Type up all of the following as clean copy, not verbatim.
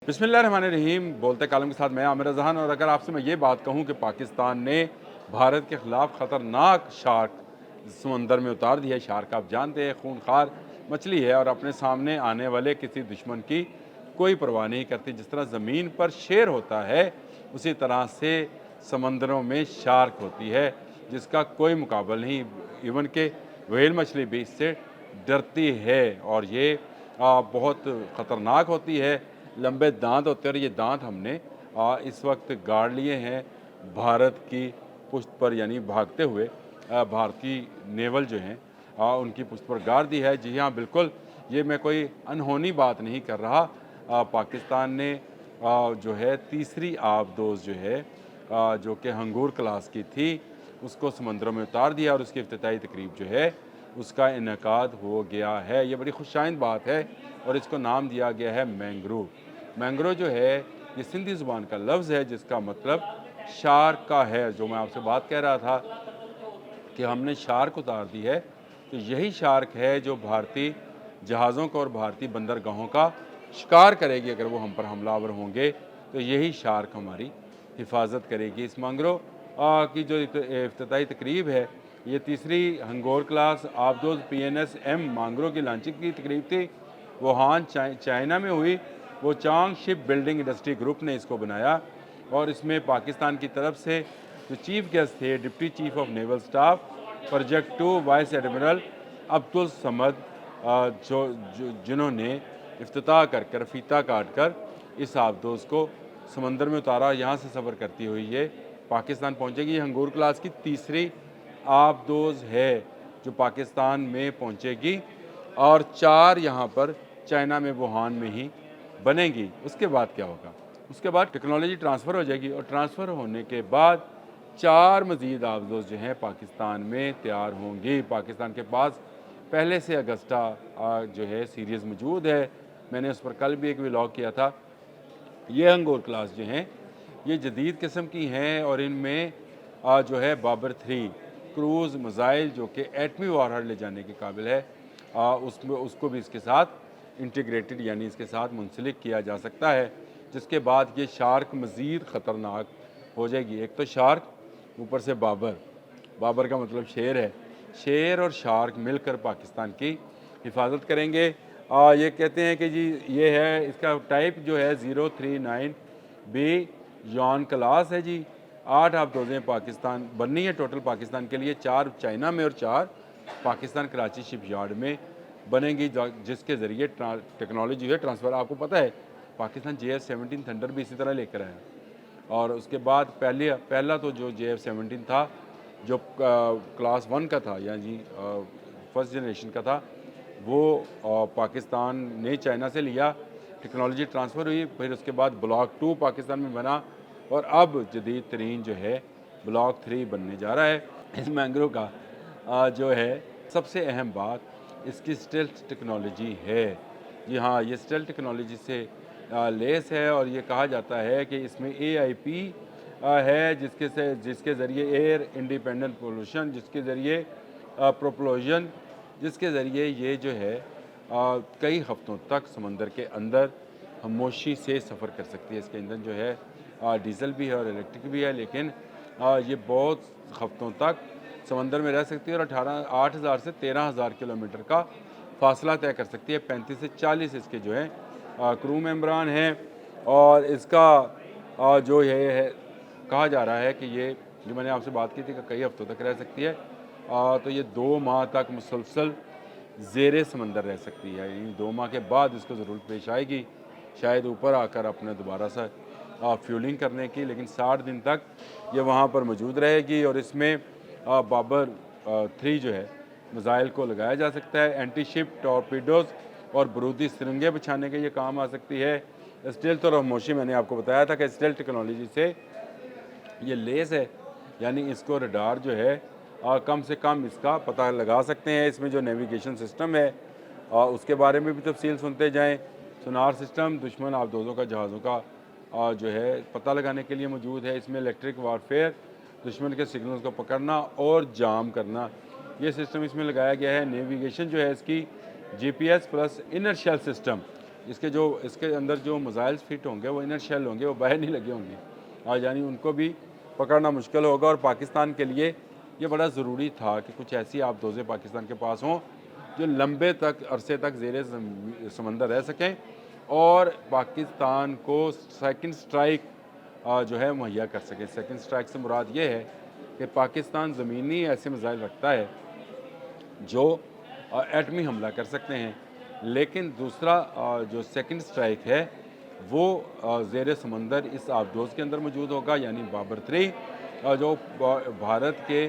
बिस्मिल्लाहिर्रहमानिर्रहीम। बोलते कालम के साथ मैं आमिर रज़ान। और अगर आपसे मैं ये बात कहूँ कि पाकिस्तान ने भारत के ख़िलाफ़ ख़तरनाक शार्क समंदर में उतार दिया है। शार्क आप जानते हैं खूनखार मछली है और अपने सामने आने वाले किसी दुश्मन की कोई परवाह नहीं करती। जिस तरह ज़मीन पर शेर होता है उसी तरह से समंदरों में शार्क होती है जिसका कोई मुकाबला नहीं। इवन के व्हेल मछली भी इससे डरती है और ये बहुत ख़तरनाक होती है। लंबे दांत होते हैं और ये दांत हमने इस वक्त गाड़ लिए हैं भारत की पुश्त पर, यानी भागते हुए भारतीय नेवल जो हैं उनकी पुश्त पर गाड़ दी है। जी हाँ, बिल्कुल, ये मैं कोई अनहोनी बात नहीं कर रहा। पाकिस्तान ने जो है तीसरी आबदोज़ जो है जो कि हंगूर क्लास की थी उसको समंदरों में उतार दिया और उसकी इफ्तिताई तकरीब जो है उसका इनेकाद हो गया है। ये बड़ी खुशाइंद बात है और इसको नाम दिया गया है मैंग्रोव। मैंग्रोव जो है ये सिंधी ज़ुबान का लफ्ज़ है जिसका मतलब शार्क का है। जो मैं आपसे बात कह रहा था कि हमने शार्क उतार दी है, तो यही शार्क है जो भारतीय जहाज़ों को और भारतीय बंदरगाहों का शिकार करेगी। अगर वो हम पर हमलावर होंगे तो यही शार्क हमारी हिफाजत करेगी। इस मैंग्रोव की जो इफ्तिताई तकरीब है, ये तीसरी हंगोर क्लास आबदोज़ PNS M मैंग्रोव की लॉन्चिंग की तकरीब थी। वुहान चाइना में हुई। वो Chang shipbuilding industry group ने इसको बनाया और इसमें पाकिस्तान की तरफ से जो चीफ गेस्ट थे deputy chief of naval staff project 2 vice admiral Abdul Samad, जिन्होंने इफ्तिताह कर कर फीता काट कर इस आबदोज़ को समंदर में उतारा। यहाँ से सफ़र करती हुई ये पाकिस्तान पहुँचेगी। हंगूर क्लास की तीसरी आबदोज़ है जो पाकिस्तान में पहुँचेगी और 4 यहाँ पर चाइना में वुहान में ही बनेगी। उसके बाद क्या होगा? उसके बाद टेक्नोलॉजी ट्रांसफ़र हो जाएगी और ट्रांसफ़र होने के बाद 4 मज़ीद आबदोज़ जो हैं पाकिस्तान में तैयार होंगी। पाकिस्तान के पास पहले से अगस्टा जो है सीरीज़ मौजूद है। मैंने उस पर कल भी एक व्लॉग किया था। ये हंगोर क्लास जो हैं ये जदीद किस्म की हैं और इनमें जो है बाबर 3 क्रूज़ मिज़ाइल जो कि एटमी वारहेड ले जाने के काबिल है, उसमें उसको भी इसके साथ इंटीग्रेटेड यानी इसके साथ मुंसलिक किया जा सकता है। जिसके बाद ये शार्क मज़ीद ख़तरनाक हो जाएगी। एक तो शार्क, ऊपर से बाबर। बाबर का मतलब शेर है। शेर और शार्क मिलकर पाकिस्तान की हिफाजत करेंगे। ये कहते हैं कि जी ये है, इसका टाइप जो है 039B जॉन क्लास है जी। 8 आबदोज़ें पाकिस्तान बननी है टोटल पाकिस्तान के लिए, 4 चाइना में और 4 पाकिस्तान कराची शिप यार्ड में बनेंगी, जिसके ज़रिए टेक्नोलॉजी है ट्रांसफ़र। आपको पता है पाकिस्तान JF-17 थंडर भी इसी तरह लेकर आया और उसके बाद पहला तो जो JF-17 था जो क्लास 1 का था यानी फर्स्ट जनरेशन का था, वो पाकिस्तान ने चाइना से लिया, टेक्नोलॉजी ट्रांसफ़र हुई। फिर उसके बाद ब्लॉक 2 पाकिस्तान में बना और अब जदीद तरीन जो है ब्लॉक 3 बनने जा रहा है। इस मैंग्रोव का जो है सबसे अहम बात इसकी स्टेल्थ टेक्नोलॉजी है। जी हाँ, ये स्टेल्थ टेक्नोलॉजी से लेस है और ये कहा जाता है कि इसमें AIP है जिसके ज़रिए एयर इंडिपेंडेंट पोल्यूशन, जिसके ज़रिए प्रोपल्शन, जिसके ज़रिए ये जो है कई हफ्तों तक समंदर के अंदर खामोशी से सफ़र कर सकती है। इसके ईंधन जो है डीजल भी है और इलेक्ट्रिक भी है, लेकिन ये बहुत हफ्तों तक समंदर में रह सकती है और 8,000 से 13,000 किलोमीटर का फासला तय कर सकती है। 35 से 40 इसके जो है क्रू मेंबरान हैं और इसका जो ये है कहा जा रहा है कि ये जो मैंने आपसे बात की थी कि कई हफ्तों तक रह सकती है, तो ये 2 माह तक मुसलसल ज़ेरे समंदर रह सकती है। यानी 2 माह के बाद इसको ज़रूरत पेश आएगी शायद ऊपर आकर अपने दोबारा से फ्यूलिंग करने की, लेकिन 60 दिन तक ये वहाँ पर मौजूद रहेगी और इसमें बाबर 3 जो है मिज़ाइल को लगाया जा सकता है। एंटी शिप टॉर्पीडोज़ और बारूदी सुरंगें बिछाने के ये काम आ सकती है। स्टेल्थ और खामोशी मैंने आपको बताया था कि स्टेल्थ टेक्नोलॉजी से ये लेस है, यानी इसको रडार जो है कम से कम इसका पता लगा सकते हैं। इसमें जो नेविगेशन सिस्टम है उसके बारे में भी तफसील सुनते जाएं। सोनार सिस्टम दुश्मन आबदोज़ों का जहाज़ों का जो है पता लगाने के लिए मौजूद है। इसमें इलेक्ट्रिक वारफेयर, दुश्मन के सिग्नल्स को पकड़ना और जाम करना, ये सिस्टम इसमें लगाया गया है। नेविगेशन जो है इसकी GPS plus inner shell system, इसके अंदर जो मिसाइल्स फिट होंगे वो इनर शेल होंगे, वो बाहर नहीं लगे होंगे, और यानी उनको भी पकड़ना मुश्किल होगा। और पाकिस्तान के लिए ये बड़ा ज़रूरी था कि कुछ ऐसी आबदोज़ें पाकिस्तान के पास हों जो लंबे तक अरसे तक ज़ेरे समंदर रह सकें और पाकिस्तान को सेकंड स्ट्राइक जो है मुहैया कर सकें। सेकंड स्ट्राइक से मुराद ये है कि पाकिस्तान ज़मीनी ऐसे मिसाइल रखता है जो एटमी हमला कर सकते हैं, लेकिन दूसरा जो सेकंड स्ट्राइक है वो ज़ेर समंदर इस आबदोज़ के अंदर मौजूद होगा, यानी बाबर 3 जो भारत के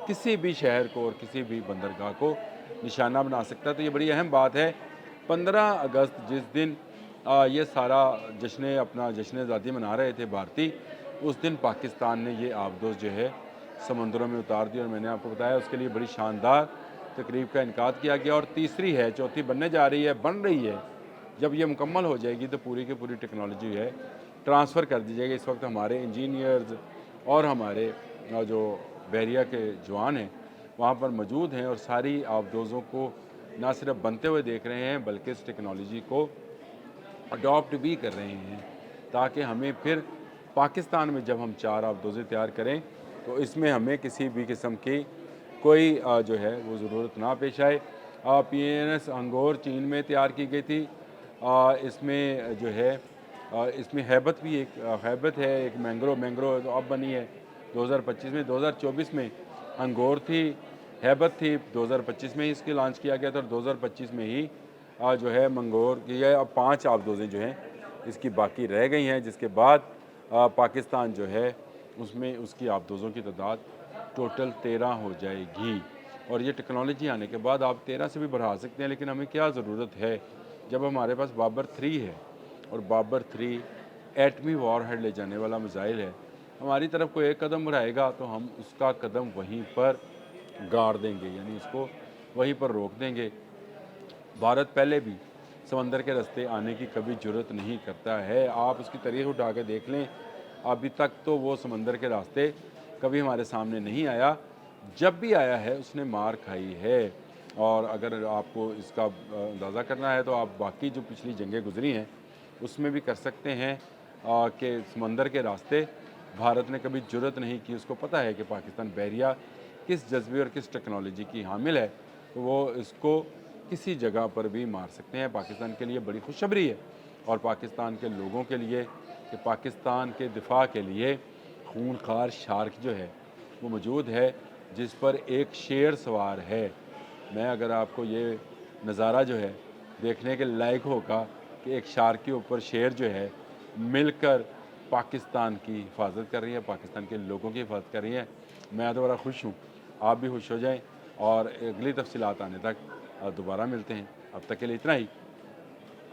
किसी भी शहर को और किसी भी बंदरगाह को निशाना बना सकता है। तो ये बड़ी अहम बात है। 15 अगस्त जिस दिन ये सारा अपना जश्न आज़ादी मना रहे थे भारतीय, उस दिन पाकिस्तान ने ये आबदोज़ जो है समंदरों में उतार दी और मैंने आपको बताया उसके लिए बड़ी शानदार तकरीब का इनकाद किया गया। और तीसरी है, चौथी बनने जा रही है, बन रही है। जब ये मुकम्मल हो जाएगी तो पूरी की पूरी टेक्नोलॉजी है ट्रांसफ़र कर दी जाएगी। इस वक्त हमारे इंजीनियर्स और हमारे जो बहरिया के जवान हैं वहाँ पर मौजूद हैं और सारी आबदोज़ों को ना सिर्फ बनते हुए देख रहे हैं बल्कि इस टेक्नोलॉजी को अडॉप्ट भी कर रहे हैं, ताकि हमें फिर पाकिस्तान में जब हम 4 आबदोज़ें तैयार करें तो इसमें हमें किसी भी किस्म की कोई जो है वो ज़रूरत ना पेश आए। PNS अंगोर चीन में तैयार की गई थी। इसमें जो है इसमें हैबत भी एक हैबत है, एक मैंग्रो तो अब बनी है 2025 में। 2024 में अंगोर थी, हैबत थी, 2025 में ही इसकी लॉन्च किया गया था और 2025 में ही जो है मंगोर की है। अब 5 आबदोज़ें जो हैं इसकी बाकी रह गई हैं, जिसके बाद पाकिस्तान जो है उसमें उसकी आबदोज़ों की तादाद टोटल 13 हो जाएगी। और ये टेक्नोलॉजी आने के बाद आप 13 से भी बढ़ा सकते हैं, लेकिन हमें क्या ज़रूरत है जब हमारे पास बाबर 3 है और बाबर 3 एटमी वॉरहेड ले जाने वाला मिसाइल है। हमारी तरफ कोई एक कदम बढ़ाएगा तो हम उसका कदम वहीं पर गाड़ देंगे, यानी उसको वहीं पर रोक देंगे। भारत पहले भी समंदर के रास्ते आने की कभी जुर्रत नहीं करता है। आप उसकी तारीख उठा के देख लें, अभी तक तो वो समंदर के रास्ते कभी हमारे सामने नहीं आया। जब भी आया है उसने मार खाई है। और अगर आपको इसका अंदाज़ा करना है तो आप बाकी जो पिछली जंगें गुजरी हैं उसमें भी कर सकते हैं कि समंदर के रास्ते भारत ने कभी जुर्रत नहीं की। उसको पता है कि पाकिस्तान बहरिया किस जज्बे और किस टेक्नोलॉजी की हामिल है, तो वो इसको किसी जगह पर भी मार सकते हैं। पाकिस्तान के लिए बड़ी खुशखबरी है और पाकिस्तान के लोगों के लिए कि पाकिस्तान के दिफा के लिए खूनखार शार्क जो है वो मौजूद है, जिस पर एक शेर सवार है। मैं अगर आपको ये नज़ारा जो है देखने के लायक होगा कि एक शार्क के ऊपर शेर जो है मिलकर पाकिस्तान की हिफाजत कर रही है, पाकिस्तान के लोगों की हिफाजत कर रही है, मैं तो बड़ा खुश हूँ। आप भी खुश हो जाएं और अगली तफसीलात आने तक दोबारा मिलते हैं। अब तक के लिए इतना ही।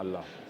अल्लाह।